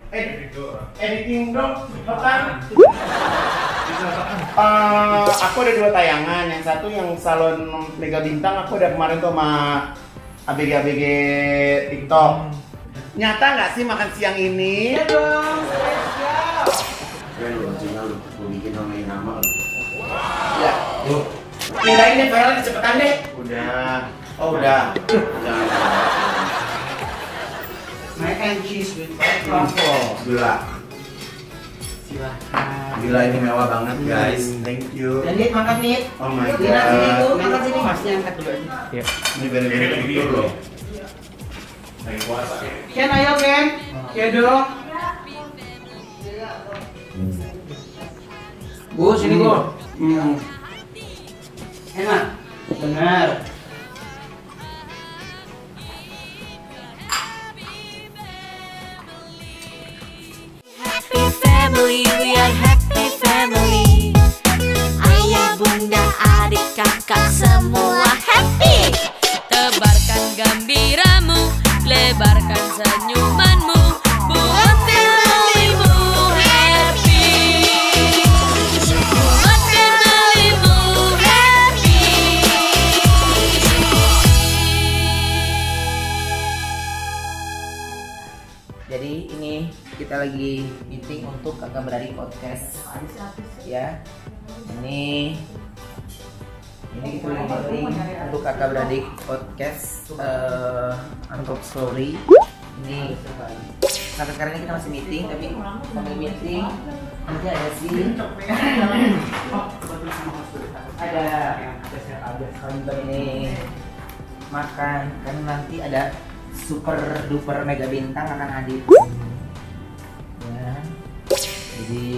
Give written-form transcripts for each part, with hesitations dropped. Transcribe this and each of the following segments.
Editing dong, cepetan. Aku ada 2 tayangan. Yang satu yang salon Mega Bintang, aku udah kemarin tuh sama ABG TikTok. Nyata nggak sih makan siang ini? Iya dong, spesial. Keren lu, launchingnya lu bikin nama lu. Ya, tuh. Pindahin deh filenya cepetan deh. Udah. Oh udah. Mac and cheese with Oh, gila. Silahkan. Gila ini mewah banget guys. Thank you. Dan Dit makan Dit. Oh my Dina sini tuh, god. makan sini. Masnya angkat dulu aja. Iya. Ini bener-bener betul loh. Ken ayo Ken. Kedo. Bu sini Bu. Enak. Benar. Happy family, we are happy family. Ayah, bunda, adik, kakak semua happy. Tebarkan gembiramu, lebarkan senyumanmu, buat familymu happy. Buat familymu happy. Jadi ini kita lagi meeting untuk kakak beradik podcast. Ya. Ini kita lagi meeting untuk kakak beradik podcast untuk story. Ini sampai sekarang ini kita masih meeting, tapi sambil meeting nanti ada sih ada ini makan karena nanti ada super duper mega bintang akan hadir ya, jadi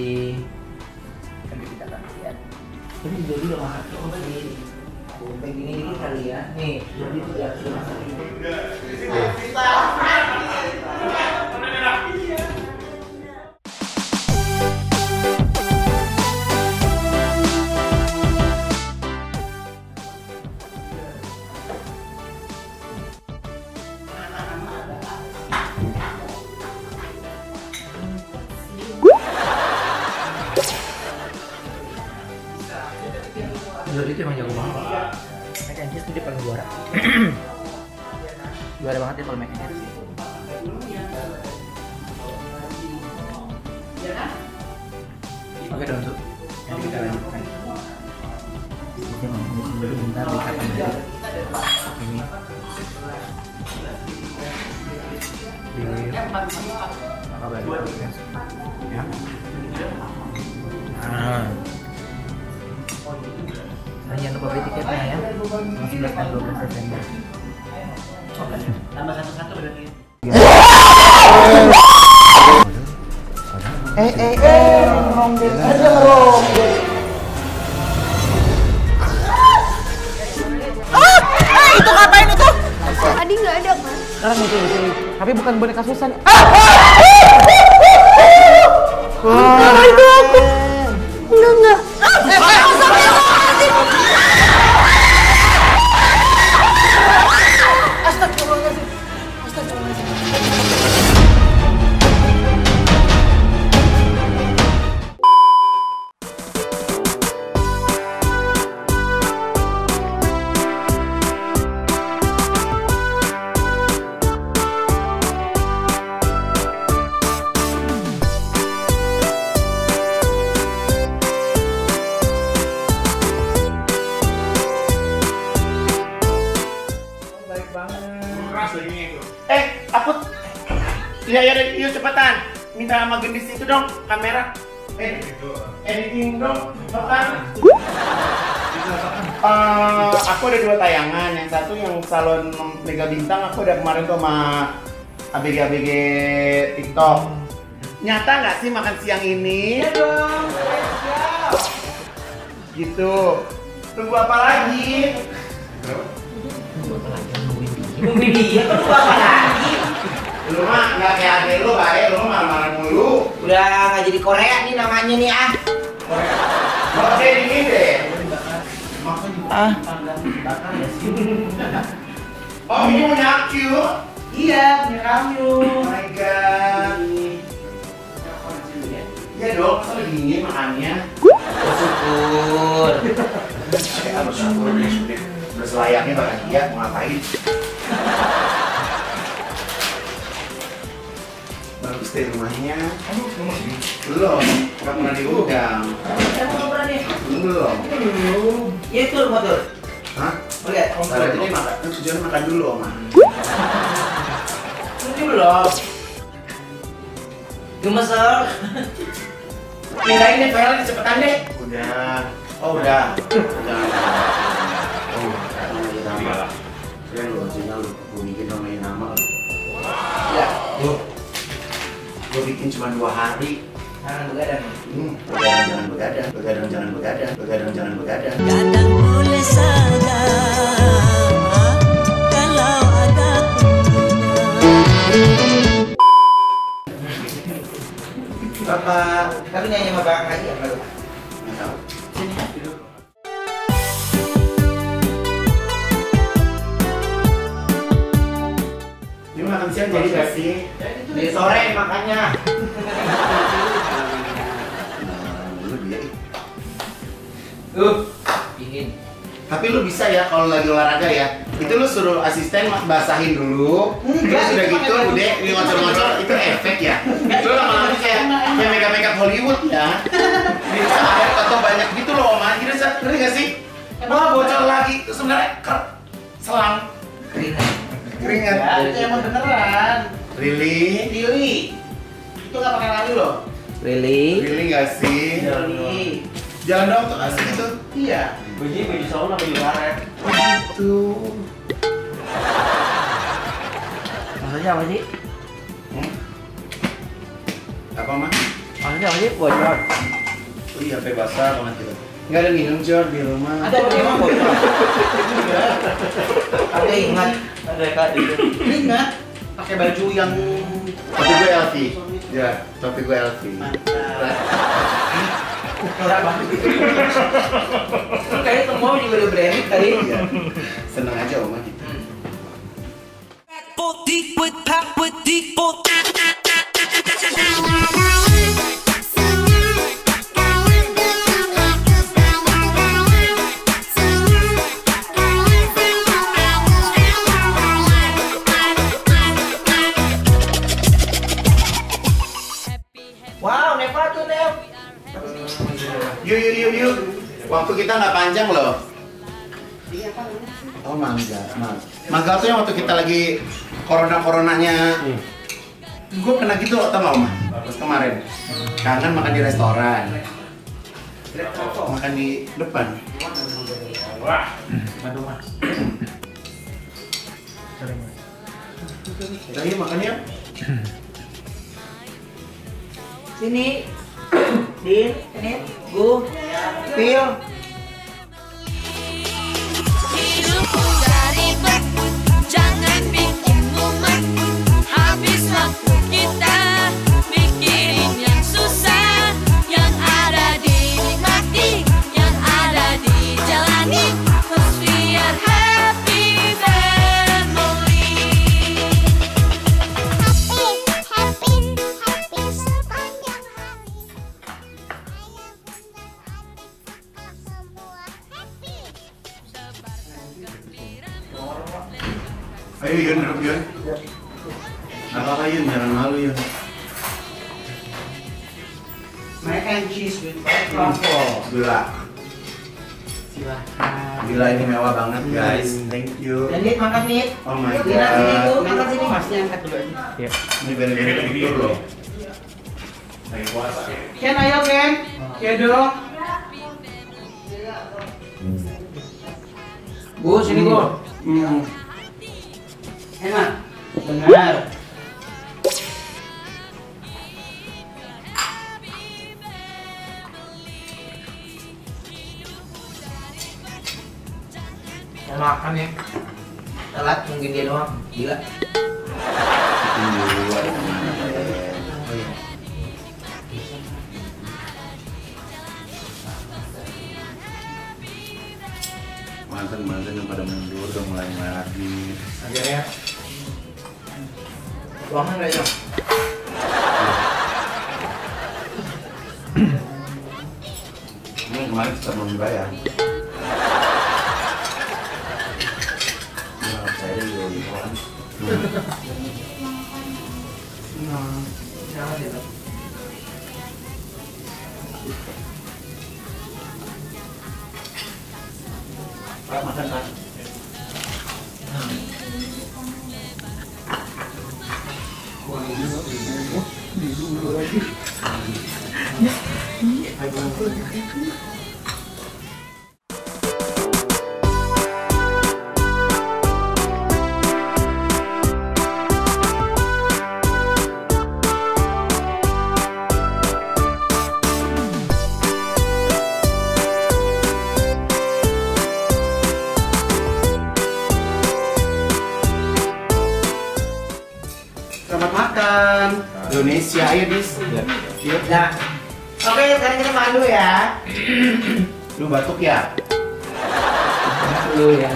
nanti kita akan lihat. Tapi jadi udah masak sendiri kayak gini dikit kali ya nih, jadi sudah masak ini. Jadi itu emang jago banget. Mac and cheese tuh dia paling juara. Juara banget ya kalau mac and cheese. Oke dong tuh. Nanti kita lanjutkan. Kita mau dulu bentar di kapan dulu. Ini. Apa lagi? Ya. Nah, jangan lupa beli tiketnya ya. 11 dan 12 Desember. Tambah satu-satu berarti. Ngerong aja ngerong. Itu ngapain itu? Tadi nggak ada kan? Sekarang itu. Tapi bukan boneka Susan. Wah, itu aku. Enggak. Aku ya yuk cepetan. Minta sama gendis itu dong kamera. Editing dong, cepetan. Aku ada 2 tayangan. Yang satu yang salon Mega Bintang, aku udah kemarin tuh sama ABG TikTok. Nyata nggak sih makan siang ini? Iya dong, spesial. Gitu. Tunggu apa lagi? Nungguin dia, kan lu apa lagi? Lu mah nggak kayak adek lu, kayak lu marah-marah mulu. Udah nggak jadi Korea nih namanya nih ah. Mau jadi ini deh. Ah. Oh ini punya aku. Iya, punya kamu. Oh my god. dingin makannya. Bersyukur. Harus syukur deh. Udah selayaknya bahagia, mau ngapain? Bagus deh rumahnya. Belum, nggak pernah diundang. Kamu nggak pernah nih? Belum. Iya tur, motor. Hah? Oke, Ntar aja nih makan, tujuan makan dulu Oma. ini belum. Gemeser. Pindahin deh filenya cepetan deh. Udah. Oh udah. Udah. Oh, nama. Keren lu, Cina lu. Gue bikin namanya nama lu. Ya, Gue bikin cuma 2 hari. jangan begadang. Begadang jangan begadang, begadang jangan begadang, begadang jangan begadang. Kadang boleh salah kalau ada Bapak. Tapi nyanyi sama Bang aja. Nggak tahu. Sini, duduk. Ini makan siang jadi gak sih? Di sore makannya. Dulu dia. Dingin. Tapi lu bisa ya kalau lagi olahraga ya. Itu lu suruh asisten basahin dulu. Terus udah gitu udah di ngocor-ngocor itu efek ya. Lu lama-lama kayak makeup Hollywood ya. Bisa air atau banyak gitu loh Oma. Gitu ngerti gak sih? Wah bocor lagi. Terus sebenarnya selang keringat. Ya, itu emang beneran. Really? Really? Itu nggak pakai lari loh. Really? Really nggak sih? Really? Jangan dong tuh asli itu. Iya. Baju sauna baju karet. Itu. Maksudnya apa sih? Apa mah? Maksudnya apa sih? Bocor. Oh iya, sampai basah banget gitu. Nggak ada minum Jor di rumah. Ada memang bocor. Ada ingat. Ada kak itu. Ingat pakai baju yang topi gue LV. Ya, topi gue LV. Norak banget. Kayaknya semua juga udah branded kali. Iya. Seneng aja Oma gitu. deep with pop with deep for Wow, Neva tuh Nev. Yuk. Waktu kita nggak panjang loh. Oh mangga. Mangga tuh yang waktu kita lagi coronanya. Gue pernah gitu loh, tau gak Oma? Pas kemarin. Kangen makan di restoran. Makan di depan. Wah, aduh mah. Ayo makan yuk. Sini. Din, ini, Gu, Pil. hidupku ribet, jangan bikin mumet. Habis waktu kita mikirin yang susah, yang ada dinikmati, yang ada dijalani. 'Cause we are happy family. Happy sepanjang hari. Semua happy. Ayo Yun, duduk Yun. Apa Yun, jangan malu Yun. Mac and cheese with white truffle. Gila. Silahkan. Gila ini mewah banget guys. Thank you. Dan Nit, makan Nit. Oh my Dina sini god. tuh, makan sini. Masnya angkat dulu aja. Ini bener-bener betul loh. Ken, ayo Ken. Kedo. Bu, sini Bu. Enak. Benar. Mau makan ya? Telat mungkin dia doang. Gila. Tunggu, ada kemana Ben? Oh iya. Mantan yang pada mundur udah mulai lagi. Akhirnya. Ruangan nggak ya? kemarin kita belum dibayar. Nah, saya juga di kawan. Pak makan Pak. Selamat makan. Indonesia, ayo Dis. Yuk. Nah, oke sekarang kita makan dulu ya. Lu batuk ya? Dulu ya.